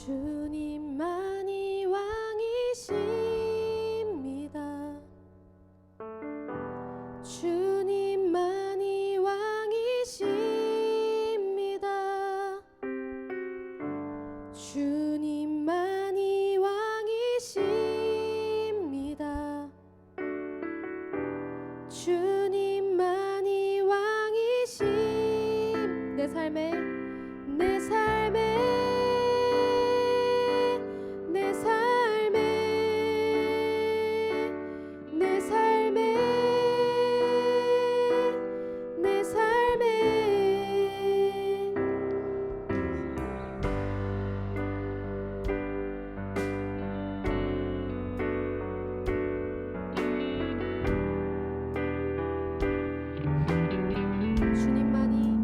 주님만이 왕이십니다. 주님만이 왕이십니다. 주님만이 왕이십니다. 주님만이 왕이십 내 삶에 내 삶에 내 삶에 내 삶에 내 삶에 주님만이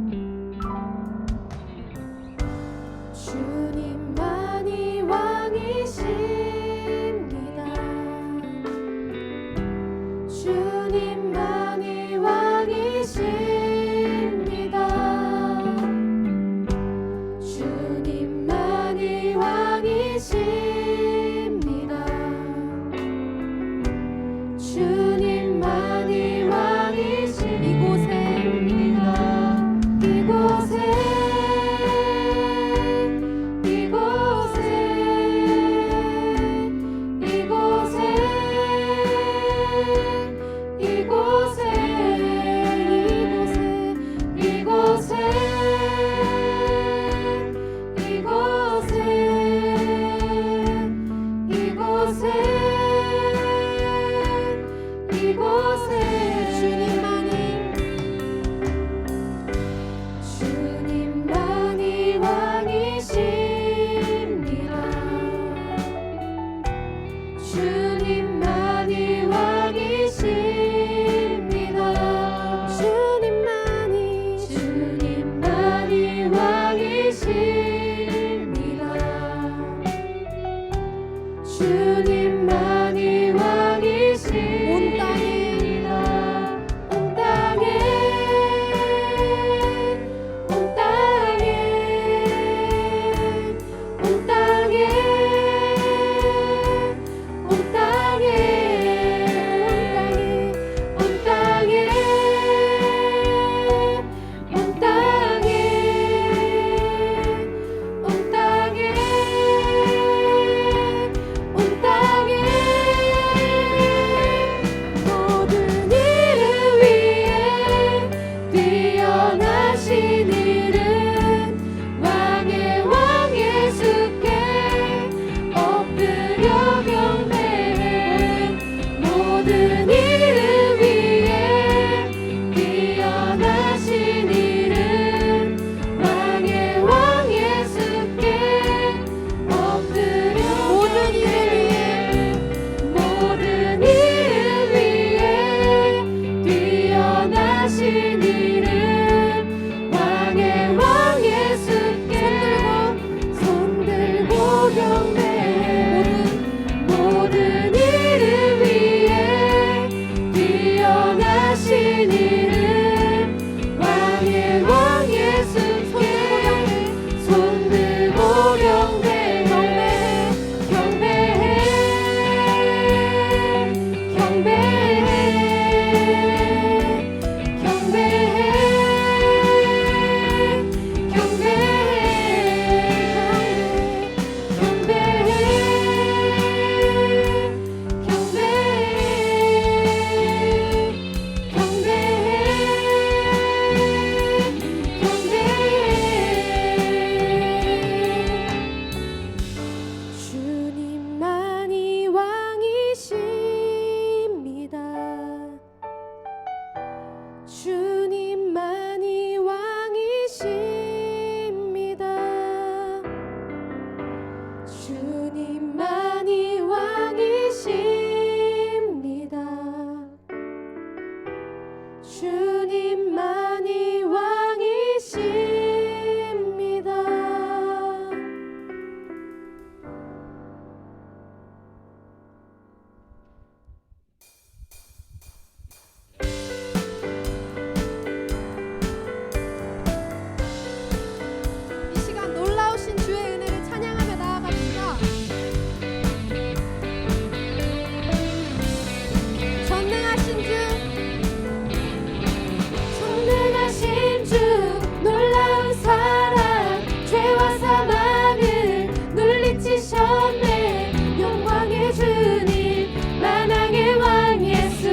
사망을 물리치셨네. 영광의 주님 만왕의 왕 예수.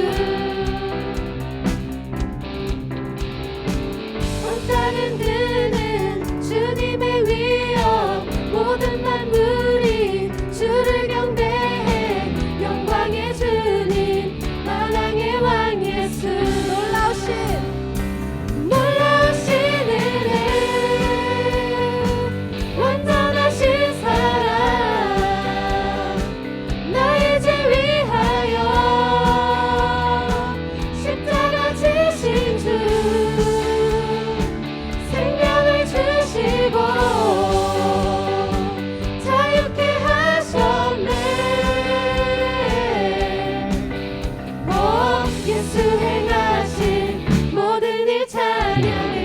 온 땅은 드는 주님의 위엄. 모든 만물이 주를 경배해. 영광의 주님 만왕의 왕 예수. 놀라우신 은혜, 완전하신 사랑, 나의 죄 위하여 십자가 지신 주, 생명을 주시고 자유케 하셨네. 오 예수 행하신 모든 일 찬양해.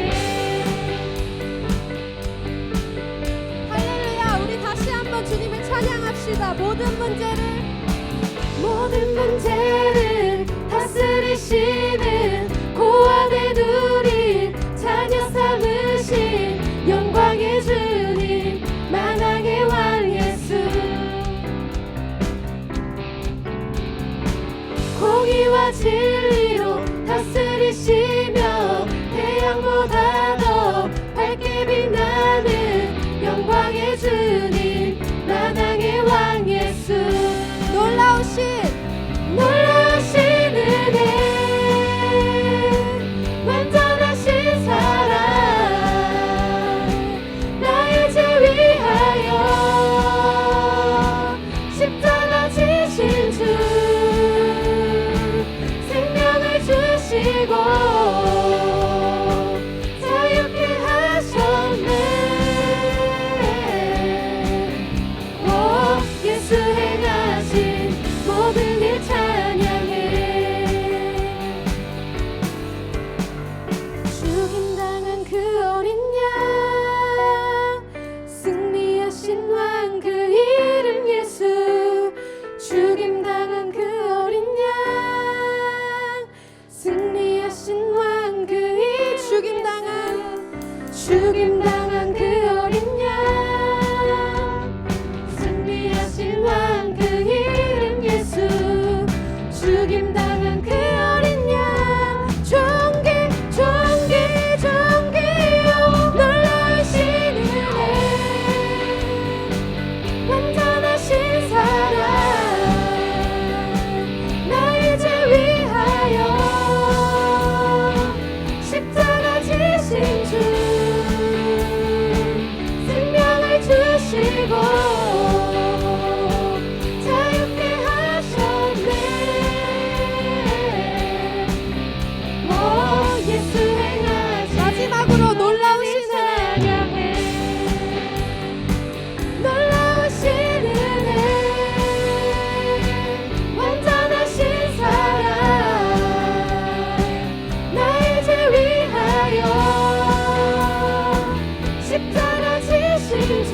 할렐루야. 우리 다시 한번 주님을 찬양합시다. 모든 문제를 다스리시는 고아의 누리 자녀 삼으신 영광의 주님 만왕의 왕 예수. 공의와 진리로 다스리시며 태양보다 더 밝게 빛나는 영광의 주님 만왕의 왕 예수. 놀라우신 은혜, 완전하신 사랑, 나의 죄 위하여 십자가 지신 주, 생명을 주시고 자유케 하셨네. 오 예수 행하신 모든 일 찬양해. 죽임당한 그 어린 양, 승리하신 왕 그 이름 예수. 죽임당한 그 어린 양, 승리하신 왕 그 이름. 죽임당한 그 어린 양, 승리하신 왕 그 이름 예수. 죽임당한 그 어린 양, 존귀요. 놀라우신 은혜, 완전하신 사랑, 나의 죄 위하여 십자가 지신 주, 생명을 주시고 자유케 하셨네. 오 예수 행하신 마지막으로 놀라우신 찬양해. 놀라우신 은혜, 완전하신 사랑, 나의 죄 위하여 십자가 지신 주,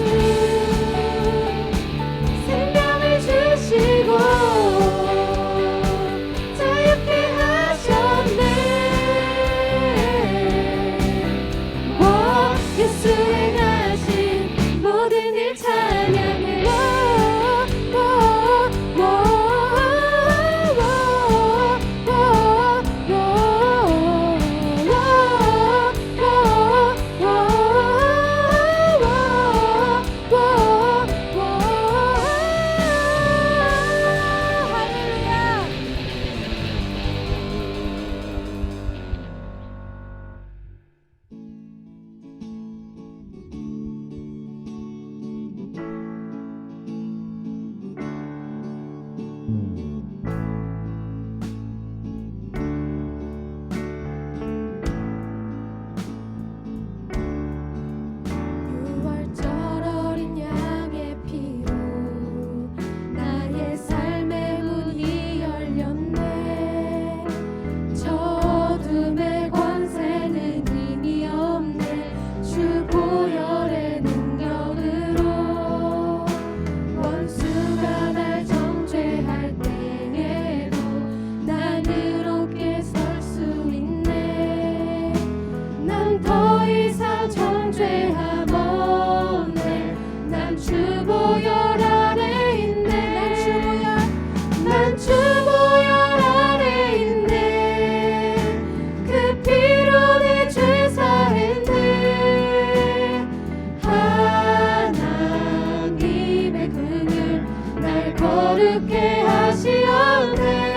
거룩해 하시었네.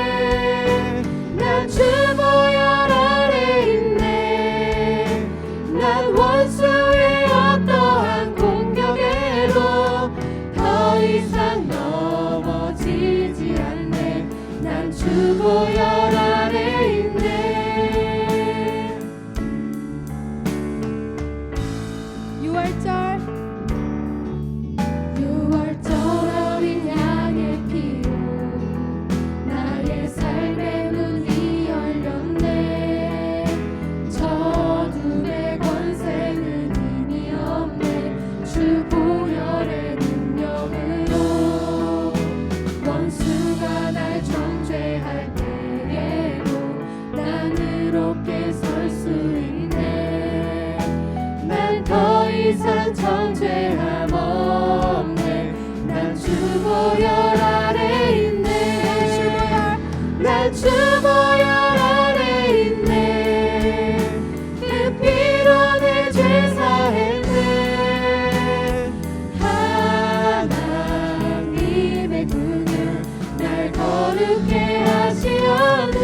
난 주보혈 아래 있네. 난 원수의 어떠한 공격에도 더 이상 넘어지지 않네. 난 주보혈 아래 있네. 6월절 어린 양의 피로 나의 삶의 문이 열렸네. 저둠의 권세는 힘이 없네. 주 보혈의 능력으로 원수가 날 정죄할 때에도 난 의롭게 설 수 있네. 난 더 이상 정죄함 없네. 난 주보혈 아래 있네. 난 주보혈 아래 있네. 그 피로 내 죄 사했네. 하나님의 분을 날 거룩해 하시었네.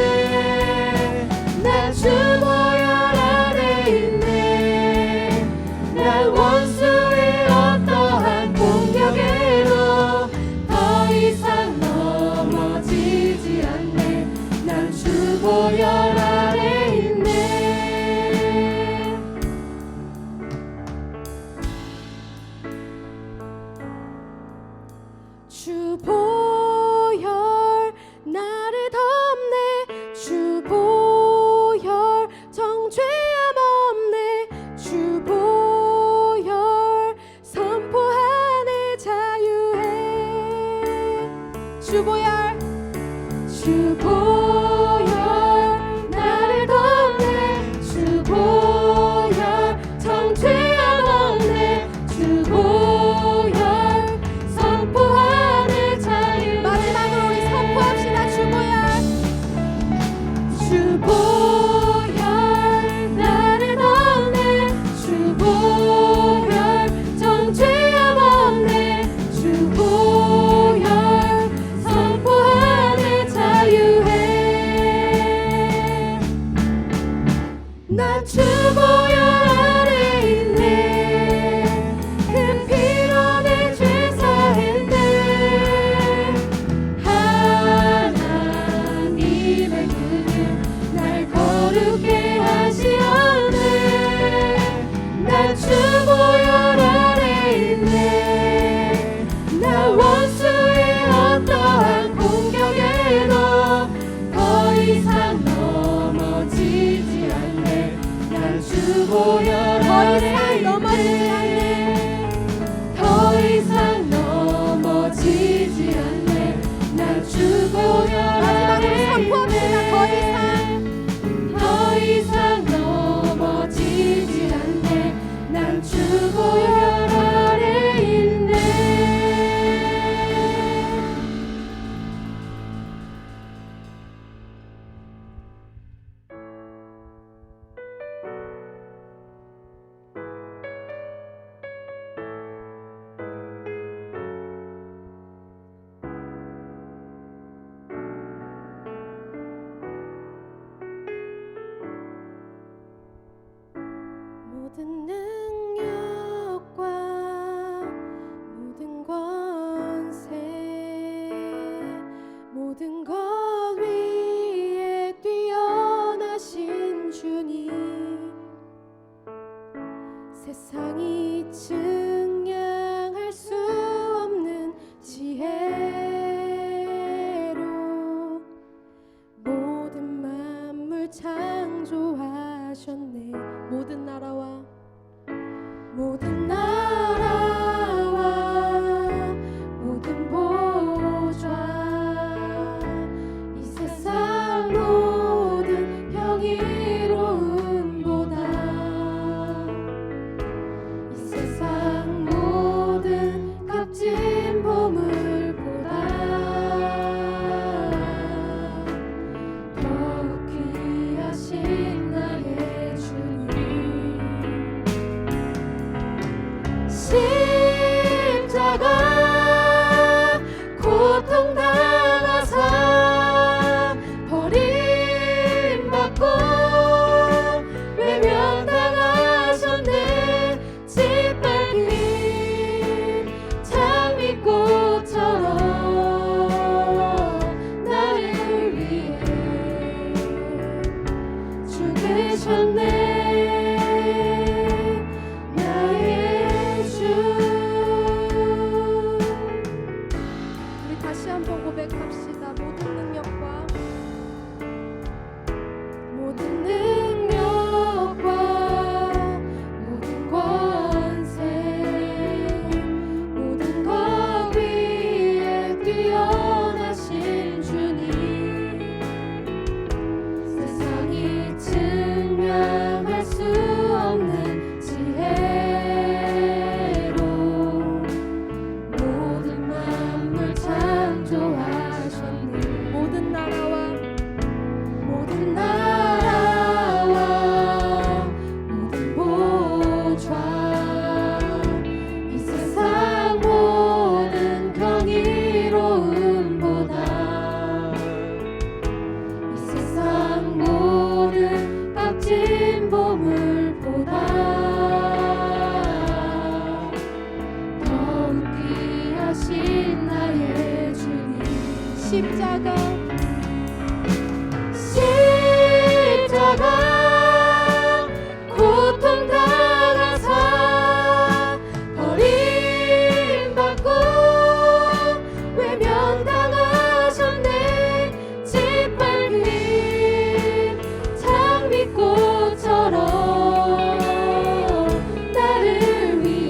난 주보혈 아래 있네. 난 원수의 어떠한 공격에도 더 이상 넘어지지 않네. 난 주보혈 아래 있네. 주보혈 나를 덮네. 주보혈 정죄함 없네. 주보혈 선포하네 자유해. 주보혈 나를 덮네. 주보혈 정죄함 없네. 주보혈 선포하네 자유해. 마지막으로 우리 선포합시다. 주보혈 나를 덮네. 주보혈 정죄함 없네. 주보혈 선포하네 자유해. 난 주보혈 아래 있네. 그 피로 내 죄 사했네. 하나님의 분을 날 거룩해 하시었네. 난 주보혈 아래 있네. 난 원수의 어떠한 공격에도 더 이상 넘어지지 않네. 난 주보혈 아래 있네. 더 이상 넘어지지 않네. 난 주보혈 아래 있네. 더 이상 넘어지지 않네. 난 주보혈 아래 있네. 십자가 고통당하사 버림받고 외면당하셨네. 짓밟힌 장미꽃처럼 나를 위해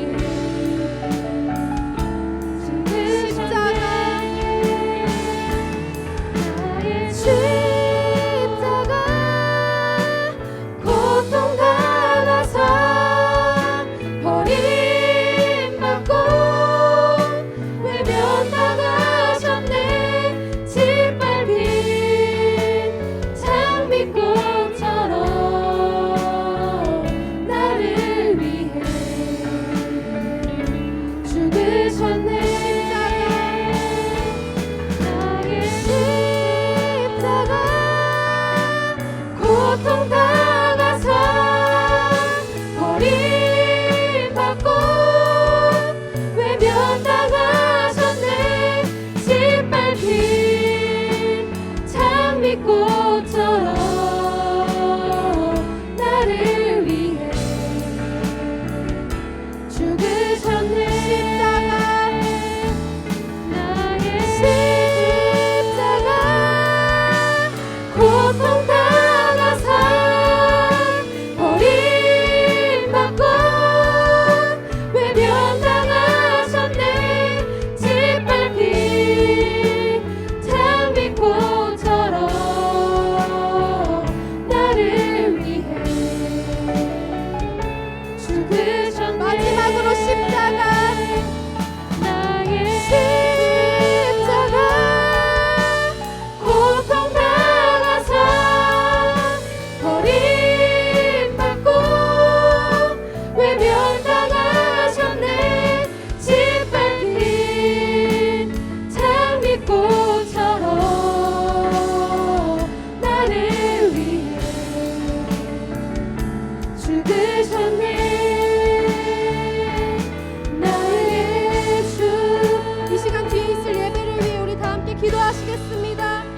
기도하시겠습니다.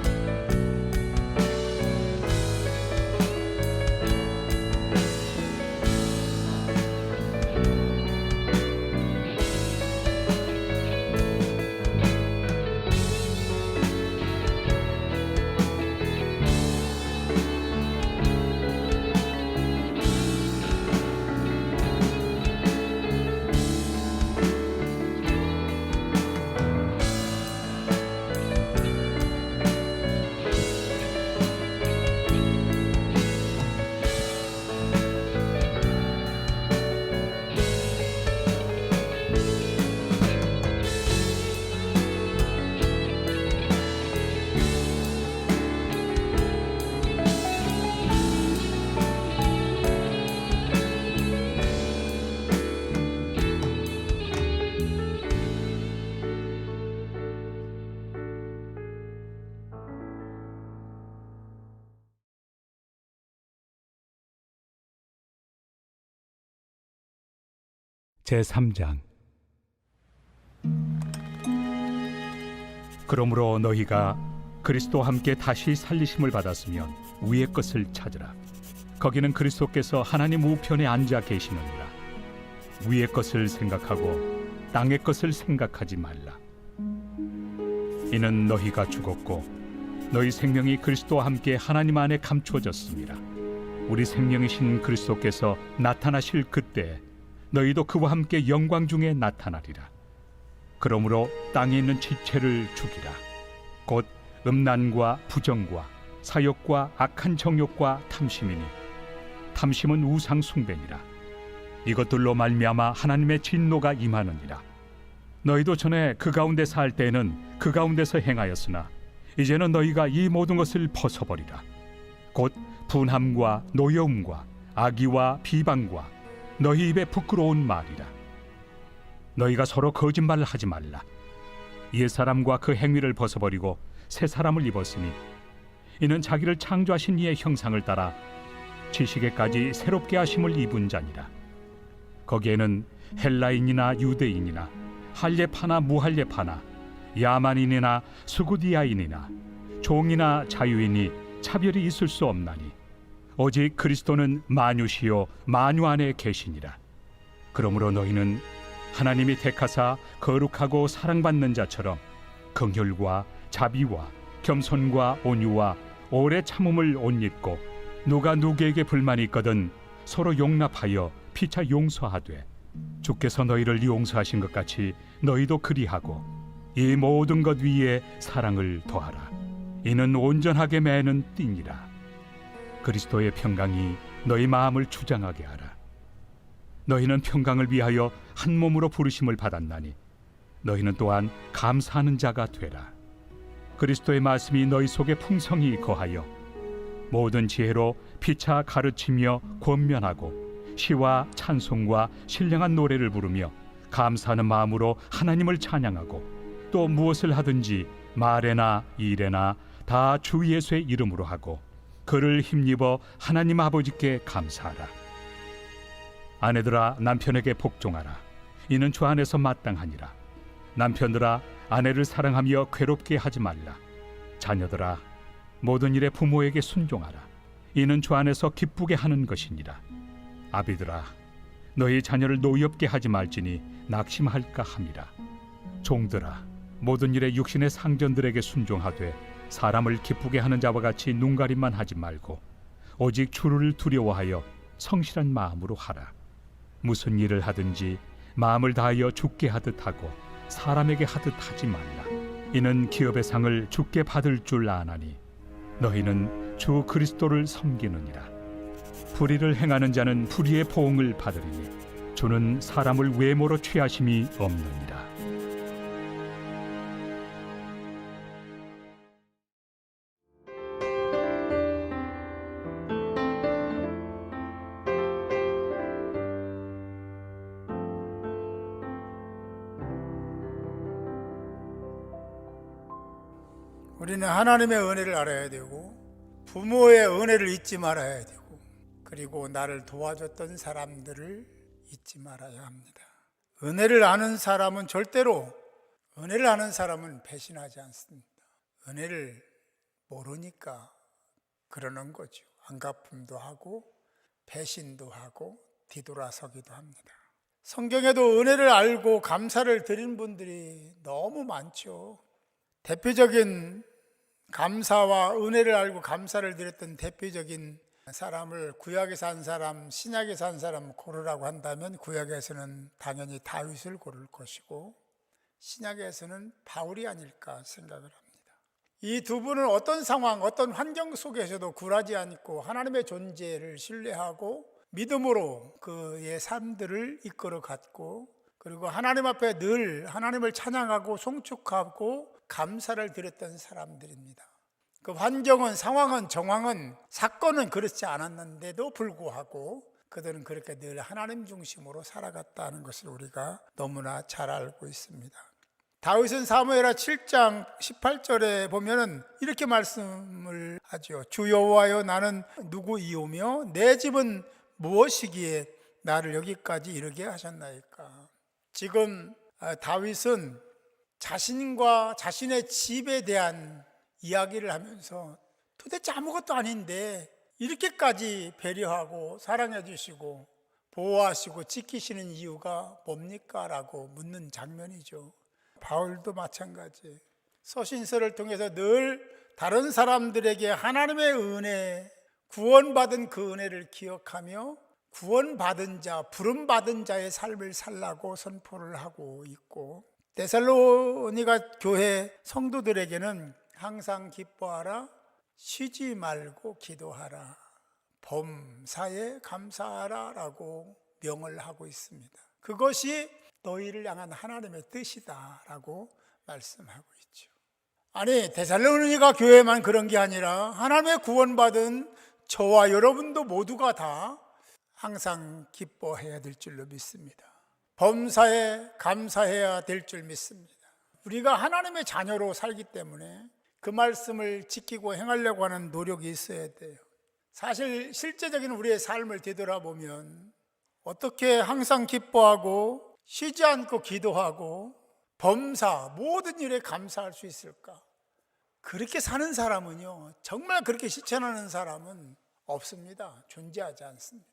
제3장. 그러므로 너희가 그리스도와 함께 다시 살리심을 받았으면 위의 것을 찾으라. 거기는 그리스도께서 하나님 우편에 앉아 계시느니라. 위의 것을 생각하고 땅의 것을 생각하지 말라. 이는 너희가 죽었고 너희 생명이 그리스도와 함께 하나님 안에 감추어졌습니다. 우리 생명이신 그리스도께서 나타나실 그때 너희도 그와 함께 영광 중에 나타나리라. 그러므로 땅에 있는 지체를 죽이라. 곧 음란과 부정과 사욕과 악한 정욕과 탐심이니 탐심은 우상 숭배니라. 이것들로 말미암아 하나님의 진노가 임하느니라. 너희도 전에 그 가운데 살 때에는 그 가운데서 행하였으나 이제는 너희가 이 모든 것을 벗어버리라. 곧 분함과 노여움과 악의와 비방과 너희 입에 부끄러운 말이라. 너희가 서로 거짓말을 하지 말라. 옛사람과 그 행위를 벗어버리고 새 사람을 입었으니 이는 자기를 창조하신 이의 형상을 따라 지식에까지 새롭게 하심을 입은 자니라. 거기에는 헬라인이나 유대인이나 할례파나 무할례파나 야만인이나 스구디아인이나 종이나 자유인이 차별이 있을 수 없나니 오직 그리스도는 만유시요 만유 안에 계시니라. 그러므로 너희는 하나님이 택하사 거룩하고 사랑받는 자처럼 긍휼과 자비와 겸손과 온유와 오래 참음을 옷 입고 누가 누구에게 불만이 있거든 서로 용납하여 피차 용서하되 주께서 너희를 용서하신 것 같이 너희도 그리하고 이 모든 것 위에 사랑을 더하라. 이는 온전하게 매는 띠니라. 그리스도의 평강이 너희 마음을 주장하게 하라. 너희는 평강을 위하여 한 몸으로 부르심을 받았나니 너희는 또한 감사하는 자가 되라. 그리스도의 말씀이 너희 속에 풍성히 거하여 모든 지혜로 피차 가르치며 권면하고 시와 찬송과 신령한 노래를 부르며 감사하는 마음으로 하나님을 찬양하고 또 무엇을 하든지 말에나 일에나 다 주 예수의 이름으로 하고 그를 힘입어 하나님 아버지께 감사하라. 아내들아 남편에게 복종하라. 이는 주 안에서 마땅하니라. 남편들아 아내를 사랑하며 괴롭게 하지 말라. 자녀들아 모든 일에 부모에게 순종하라. 이는 주 안에서 기쁘게 하는 것이니라. 아비들아 너희 자녀를 노엽게 하지 말지니 낙심할까 함이라. 종들아 모든 일에 육신의 상전들에게 순종하되 사람을 기쁘게 하는 자와 같이 눈가림만 하지 말고 오직 주를 두려워하여 성실한 마음으로 하라. 무슨 일을 하든지 마음을 다하여 주께 하듯 하고 사람에게 하듯 하지 말라. 이는 기업의 상을 주께 받을 줄 아나니 너희는 주 그리스도를 섬기느니라. 불의를 행하는 자는 불의의 보응을 받으리니 주는 사람을 외모로 취하심이 없느니라. 우리는 하나님의 은혜를 알아야 되고 부모의 은혜를 잊지 말아야 되고 그리고 나를 도와줬던 사람들을 잊지 말아야 합니다. 은혜를 아는 사람은 절대로 은혜를 아는 사람은 배신하지 않습니다. 은혜를 모르니까 그러는 거죠. 안갚음도 하고 배신도 하고 뒤돌아서기도 합니다. 성경에도 은혜를 알고 감사를 드린 분들이 너무 많죠. 대표적인 감사와 은혜를 알고 감사를 드렸던 대표적인 사람을 구약에서 한 사람, 신약에서 한 사람 고르라고 한다면 구약에서는 당연히 다윗을 고를 것이고 신약에서는 바울이 아닐까 생각을 합니다. 이 두 분은 어떤 상황, 어떤 환경 속에서도 굴하지 않고 하나님의 존재를 신뢰하고 믿음으로 그의 삶들을 이끌어 갔고 그리고 하나님 앞에 늘 하나님을 찬양하고 송축하고 감사를 드렸던 사람들입니다. 그 환경은, 상황은, 정황은, 사건은 그렇지 않았는데도 불구하고 그들은 그렇게 늘 하나님 중심으로 살아갔다는 것을 우리가 너무나 잘 알고 있습니다. 다윗은 사무엘하 7장 18절에 보면은 이렇게 말씀을 하죠. 주 여호와여 나는 누구이오며 내 집은 무엇이기에 나를 여기까지 이르게 하셨나이까. 지금 다윗은 자신과 자신의 집에 대한 이야기를 하면서 도대체 아무것도 아닌데 이렇게까지 배려하고 사랑해 주시고 보호하시고 지키시는 이유가 뭡니까? 라고 묻는 장면이죠. 바울도 마찬가지. 서신서를 통해서 늘 다른 사람들에게 하나님의 은혜, 구원받은 그 은혜를 기억하며 구원받은 자, 부름받은 자의 삶을 살라고 선포를 하고 있고 데살로니가 교회 성도들에게는 항상 기뻐하라, 쉬지 말고 기도하라, 범사에 감사하라 라고 명을 하고 있습니다. 그것이 너희를 향한 하나님의 뜻이다 라고 말씀하고 있죠. 아니 데살로니가 교회만 그런 게 아니라 하나님의 구원받은 저와 여러분도 모두가 다 항상 기뻐해야 될 줄로 믿습니다. 범사에 감사해야 될 줄 믿습니다. 우리가 하나님의 자녀로 살기 때문에 그 말씀을 지키고 행하려고 하는 노력이 있어야 돼요. 사실 실제적인 우리의 삶을 되돌아보면 어떻게 항상 기뻐하고 쉬지 않고 기도하고 범사, 모든 일에 감사할 수 있을까? 그렇게 사는 사람은요, 정말 그렇게 실천하는 사람은 없습니다. 존재하지 않습니다.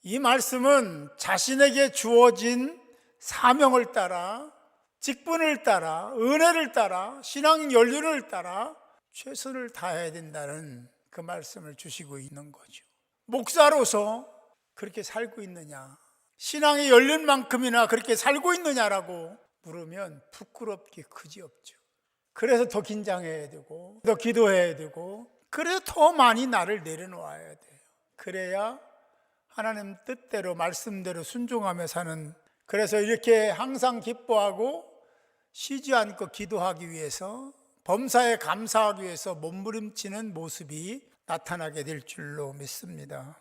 이 말씀은 자신에게 주어진 사명을 따라, 직분을 따라, 은혜를 따라, 신앙 연륜을 따라 최선을 다해야 된다는 그 말씀을 주시고 있는 거죠. 목사로서 그렇게 살고 있느냐, 신앙의 연륜만큼이나 그렇게 살고 있느냐라고 물으면 부끄럽기 그지없죠. 그래서 더 긴장해야 되고, 더 기도해야 되고, 그래서 더 많이 나를 내려놓아야 돼요. 그래야 하나님 뜻대로, 말씀대로 순종하며 사는, 그래서 이렇게 항상 기뻐하고 쉬지 않고 기도하기 위해서, 범사에 감사하기 위해서 몸부림치는 모습이 나타나게 될 줄로 믿습니다.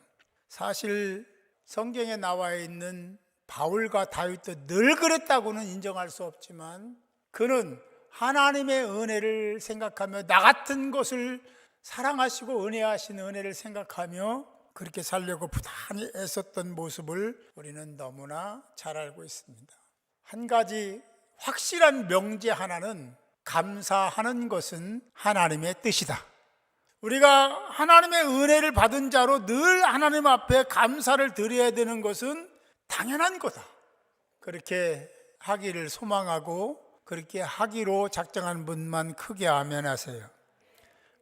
사실 성경에 나와 있는 바울과 다윗도 늘 그랬다고는 인정할 수 없지만, 그는 하나님의 은혜를 생각하며, 나 같은 것을 사랑하시고 은혜하신 은혜를 생각하며 그렇게 살려고 부단히 애썼던 모습을 우리는 너무나 잘 알고 있습니다. 한 가지 확실한 명제 하나는, 감사하는 것은 하나님의 뜻이다. 우리가 하나님의 은혜를 받은 자로 늘 하나님 앞에 감사를 드려야 되는 것은 당연한 거다. 그렇게 하기를 소망하고 그렇게 하기로 작정한 분만 크게 아멘하세요.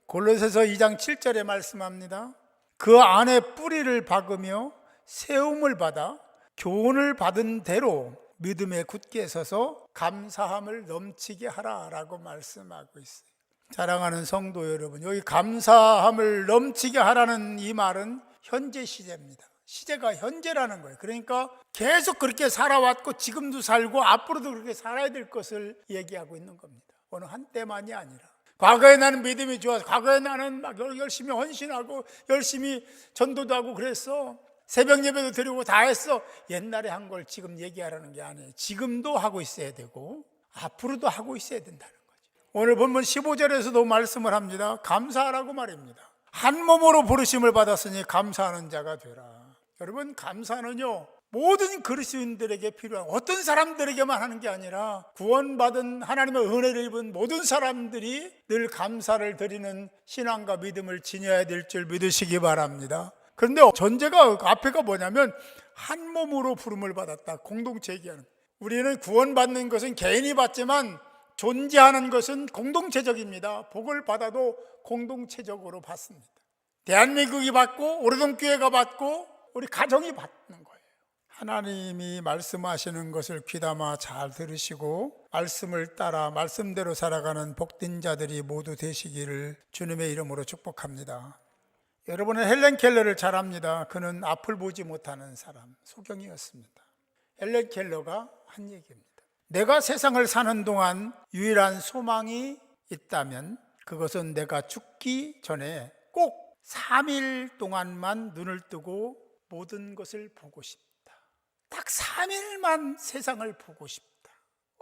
골로새서 2장 7절에 말씀합니다. 그 안에 뿌리를 박으며 세움을 받아 교훈을 받은 대로 믿음에 굳게 서서 감사함을 넘치게 하라라고 말씀하고 있어요. 사랑하는 성도 여러분, 여기 감사함을 넘치게 하라는 이 말은 현재 시제입니다. 시제가 현재라는 거예요. 그러니까 계속 그렇게 살아왔고 지금도 살고 앞으로도 그렇게 살아야 될 것을 얘기하고 있는 겁니다. 어느 한때만이 아니라. 과거에 나는 믿음이 좋아서, 과거에 나는 막 열심히 헌신하고 열심히 전도도 하고 그랬어. 새벽 예배도 드리고 다 했어. 옛날에 한 걸 지금 얘기하라는 게 아니에요. 지금도 하고 있어야 되고 앞으로도 하고 있어야 된다는 거죠. 오늘 본문 15절에서도 말씀을 합니다. 감사하라고 말입니다. 한 몸으로 부르심을 받았으니 감사하는 자가 되라. 여러분, 감사는요, 모든 그리스도인들에게 필요한, 어떤 사람들에게만 하는 게 아니라 구원받은 하나님의 은혜를 입은 모든 사람들이 늘 감사를 드리는 신앙과 믿음을 지녀야 될 줄 믿으시기 바랍니다. 그런데 전제가, 앞에가 뭐냐면 한 몸으로 부름을 받았다. 공동체 얘기하는. 우리는 구원받는 것은 개인이 받지만 존재하는 것은 공동체적입니다. 복을 받아도 공동체적으로 받습니다. 대한민국이 받고 오르동교회가 받고 우리 가정이 받는 거예요. 하나님이 말씀하시는 것을 귀담아 잘 들으시고 말씀을 따라 말씀대로 살아가는 복된 자들이 모두 되시기를 주님의 이름으로 축복합니다. 여러분은 헬렌 켈러를 잘 압니다. 그는 앞을 보지 못하는 사람, 소경이었습니다. 헬렌 켈러가 한 얘기입니다. 내가 세상을 사는 동안 유일한 소망이 있다면 그것은 내가 죽기 전에 꼭 3일 동안만 눈을 뜨고 모든 것을 보고 싶다. 딱 3일만 세상을 보고 싶다.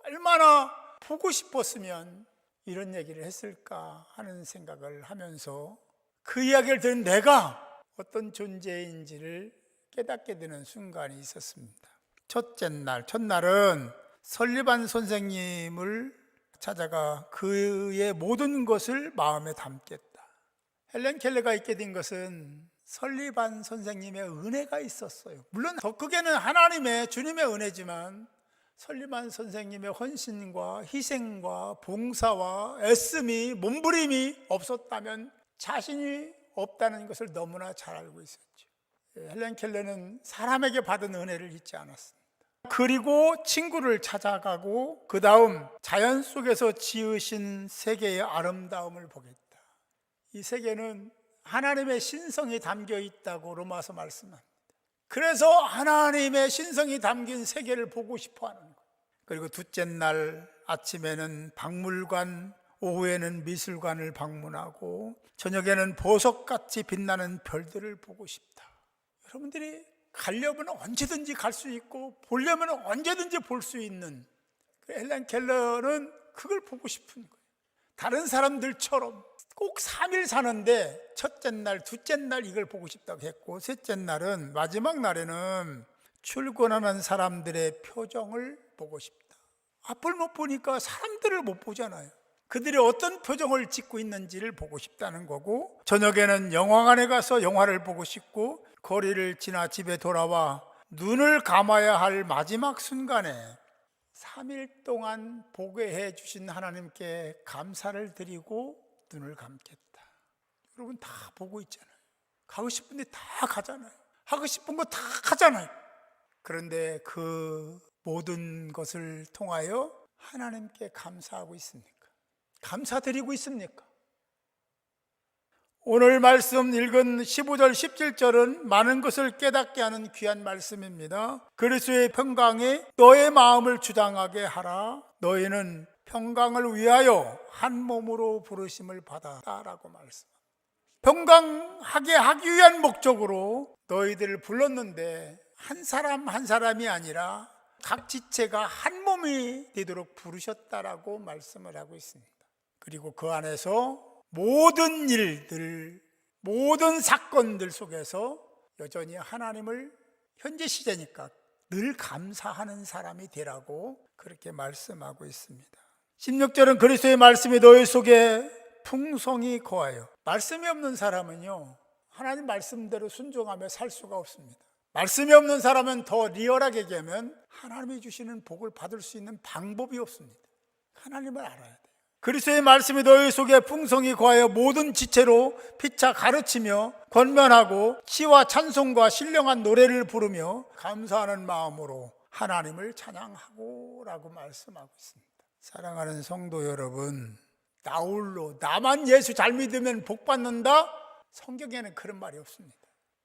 얼마나 보고 싶었으면 이런 얘기를 했을까 하는 생각을 하면서 그 이야기를 들은 내가 어떤 존재인지를 깨닫게 되는 순간이 있었습니다. 첫날은 설리반 선생님을 찾아가 그의 모든 것을 마음에 담겠다. 헬렌 켈러가 있게 된 것은 설리반 선생님의 은혜가 있었어요. 물론 더 크게는 하나님의, 주님의 은혜지만 설리반 선생님의 헌신과 희생과 봉사와 애씀이, 몸부림이 없었다면 자신이 없다는 것을 너무나 잘 알고 있었죠. 헬렌 켈러는 사람에게 받은 은혜를 잊지 않았습니다. 그리고 친구를 찾아가고 그 다음 자연 속에서 지으신 세계의 아름다움을 보겠다. 이 세계는 하나님의 신성이 담겨 있다고 로마서 말씀합니다. 그래서 하나님의 신성이 담긴 세계를 보고 싶어 하는 거예요. 그리고 둘째 날 아침에는 박물관, 오후에는 미술관을 방문하고 저녁에는 보석같이 빛나는 별들을 보고 싶다. 여러분들이 가려면 언제든지 갈 수 있고 보려면 언제든지 볼 수 있는, 헬렌 켈러는 그걸 보고 싶은 거예요. 다른 사람들처럼 꼭 3일 사는데 첫째 날, 둘째 날 이걸 보고 싶다고 했고, 셋째 날은, 마지막 날에는 출근하는 사람들의 표정을 보고 싶다. 앞을 못 보니까 사람들을 못 보잖아요. 그들이 어떤 표정을 짓고 있는지를 보고 싶다는 거고, 저녁에는 영화관에 가서 영화를 보고 싶고, 거리를 지나 집에 돌아와 눈을 감아야 할 마지막 순간에 3일 동안 보게 해주신 하나님께 감사를 드리고 눈을 감겠다. 여러분 다 보고 있잖아요. 가고 싶은데 다 가잖아요. 하고 싶은 거 다 하잖아요. 그런데 그 모든 것을 통하여 하나님께 감사하고 있습니까? 감사드리고 있습니까? 오늘 말씀 읽은 15절 17절은 많은 것을 깨닫게 하는 귀한 말씀입니다. 그리스도의 평강에 너의 마음을 주장하게 하라. 너희는 평강을 위하여 한 몸으로 부르심을 받았다라고 말씀합니다. 평강하게 하기 위한 목적으로 너희들을 불렀는데 한 사람 한 사람이 아니라 각 지체가 한 몸이 되도록 부르셨다라고 말씀을 하고 있습니다. 그리고 그 안에서 모든 일들, 모든 사건들 속에서 여전히 하나님을 현재 시제니까 늘 감사하는 사람이 되라고 그렇게 말씀하고 있습니다. 16절은 그리스도의 말씀이 너희 속에 풍성히 거하여. 말씀이 없는 사람은요, 하나님 말씀대로 순종하며 살 수가 없습니다. 말씀이 없는 사람은 더 리얼하게 얘기하면 하나님이 주시는 복을 받을 수 있는 방법이 없습니다. 하나님을 알아야 돼요. 그리스도의 말씀이 너희 속에 풍성히 거하여 모든 지체로 피차 가르치며 권면하고 시와 찬송과 신령한 노래를 부르며 감사하는 마음으로 하나님을 찬양하고 라고 말씀하고 있습니다. 사랑하는 성도 여러분, 나홀로 나만 예수 잘 믿으면 복 받는다? 성경에는 그런 말이 없습니다.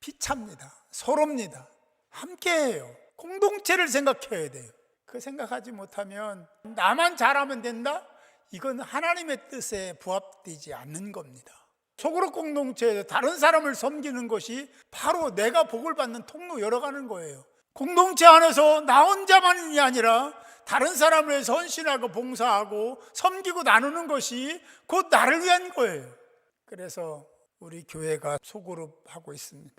피차입니다. 서로입니다. 함께해요. 공동체를 생각해야 돼요. 그 생각하지 못하면 나만 잘하면 된다? 이건 하나님의 뜻에 부합되지 않는 겁니다. 속으로 공동체에서 다른 사람을 섬기는 것이 바로 내가 복을 받는 통로 열어가는 거예요. 공동체 안에서 나 혼자만이 아니라 다른 사람을 위해서 헌신하고 봉사하고 섬기고 나누는 것이 곧 나를 위한 거예요. 그래서 우리 교회가 소그룹 하고 있습니다.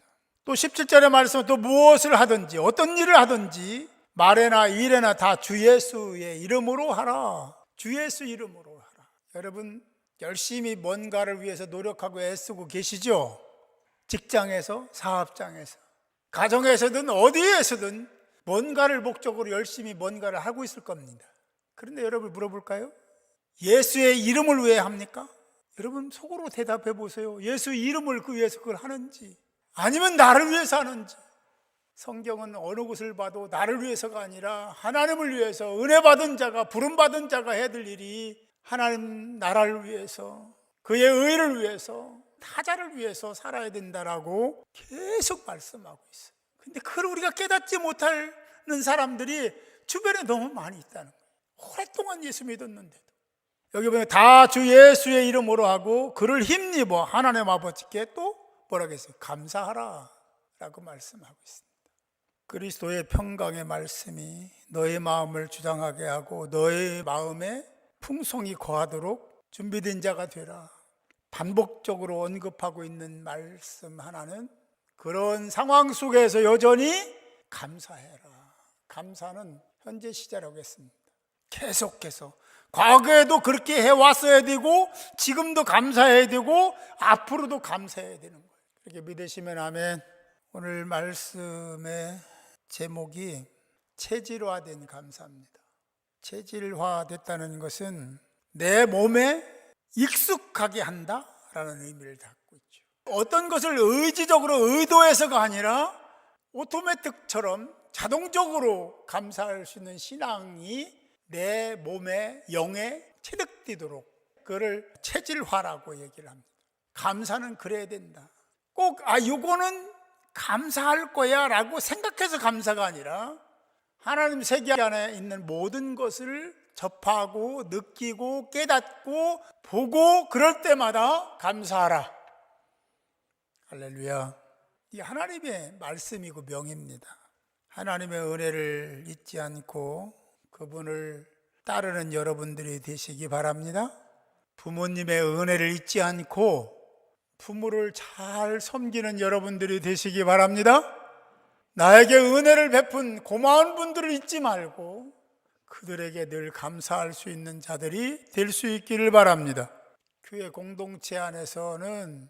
또 17절의 말씀은 또 무엇을 하든지 어떤 일을 하든지 말에나 일에나 다 주 예수의 이름으로 하라. 주 예수 이름으로 하라. 여러분 열심히 뭔가를 위해서 노력하고 애쓰고 계시죠? 직장에서, 사업장에서, 가정에서든 어디에서든 뭔가를 목적으로 열심히 뭔가를 하고 있을 겁니다. 그런데 여러분 물어볼까요? 예수의 이름을 왜 합니까? 여러분 속으로 대답해 보세요. 예수 이름을 그 위해서 그걸 하는지 아니면 나를 위해서 하는지. 성경은 어느 곳을 봐도 나를 위해서가 아니라 하나님을 위해서 은혜 받은 자가 부름 받은 자가 해야 될 일이 하나님 나라를 위해서 그의 의를 위해서 타자를 위해서 살아야 된다라고 계속 말씀하고 있어요. 근데 그걸 우리가 깨닫지 못하는 사람들이 주변에 너무 많이 있다는 거예요. 오랫동안 예수 믿었는데도. 여기 보면 다 주 예수의 이름으로 하고 그를 힘입어 하나님 아버지께 또 뭐라고 했어요? 감사하라 라고 말씀하고 있습니다. 그리스도의 평강의 말씀이 너의 마음을 주장하게 하고 너의 마음에 풍성이 거하도록 준비된 자가 되라. 반복적으로 언급하고 있는 말씀 하나는 그런 상황 속에서 여전히 감사해라. 감사는 현재 시제라고 했습니다. 계속해서 과거에도 그렇게 해왔어야 되고 지금도 감사해야 되고 앞으로도 감사해야 되는 거예요. 그렇게 믿으시면 아멘. 오늘 말씀의 제목이 체질화된 감사입니다. 체질화됐다는 것은 내 몸에 익숙하게 한다라는 의미를 갖고 있죠. 어떤 것을 의지적으로 의도해서가 아니라 오토매틱처럼 자동적으로 감사할 수 있는 신앙이 내 몸에 영에 체득되도록 그를 체질화라고 얘기를 합니다. 감사는 그래야 된다. 꼭 이거는 감사할 거야 라고 생각해서 감사가 아니라 하나님 세계 안에 있는 모든 것을 접하고 느끼고 깨닫고 보고 그럴 때마다 감사하라. 할렐루야. 이 하나님의 말씀이고 명입니다. 하나님의 은혜를 잊지 않고 그분을 따르는 여러분들이 되시기 바랍니다. 부모님의 은혜를 잊지 않고 부모를 잘 섬기는 여러분들이 되시기 바랍니다. 나에게 은혜를 베푼 고마운 분들을 잊지 말고 그들에게 늘 감사할 수 있는 자들이 될 수 있기를 바랍니다. 교회 공동체 안에서는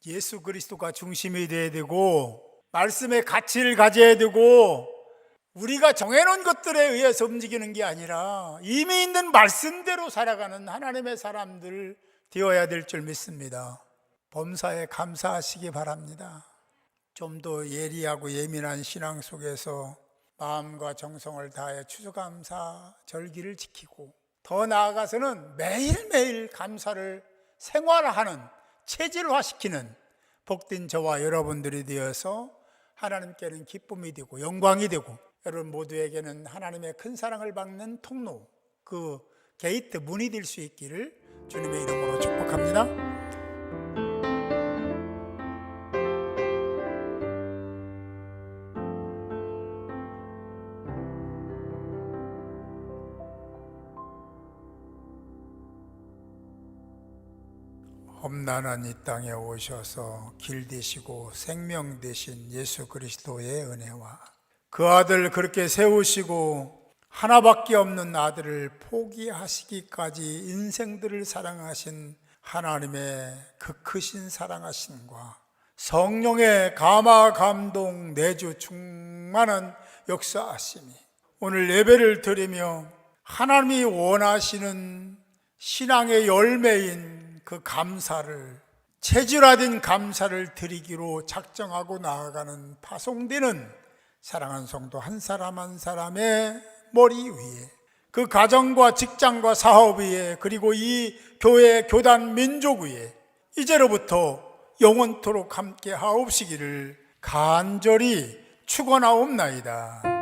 예수 그리스도가 중심이 되어야 되고 말씀의 가치를 가져야 되고 우리가 정해놓은 것들에 의해서 움직이는 게 아니라 이미 있는 말씀대로 살아가는 하나님의 사람들 되어야 될 줄 믿습니다. 범사에 감사하시기 바랍니다. 좀 더 예리하고 예민한 신앙 속에서 마음과 정성을 다해 추수감사 절기를 지키고 더 나아가서는 매일매일 감사를 생활화하는 체질화시키는 복된 저와 여러분들이 되어서 하나님께는 기쁨이 되고 영광이 되고 여러분 모두에게는 하나님의 큰 사랑을 받는 통로, 그 게이트 문이 될 수 있기를 주님의 이름으로 축복합니다. 험난한 이 땅에 오셔서 길 되시고 생명 되신 예수 그리스도의 은혜와 그 아들 그렇게 세우시고 하나밖에 없는 아들을 포기하시기까지 인생들을 사랑하신 하나님의 그 크신 사랑하심과 성령의 감화 감동 내주 충만한 역사하심이 오늘 예배를 드리며 하나님이 원하시는 신앙의 열매인 그 감사를 체질화된 감사를 드리기로 작정하고 나아가는 파송되는 사랑하는 성도 한 사람 한 사람의 머리 위에 그 가정과 직장과 사업 위에 그리고 이 교회 교단 민족 위에 이제로부터 영원토록 함께 하옵시기를 간절히 축원하옵나이다.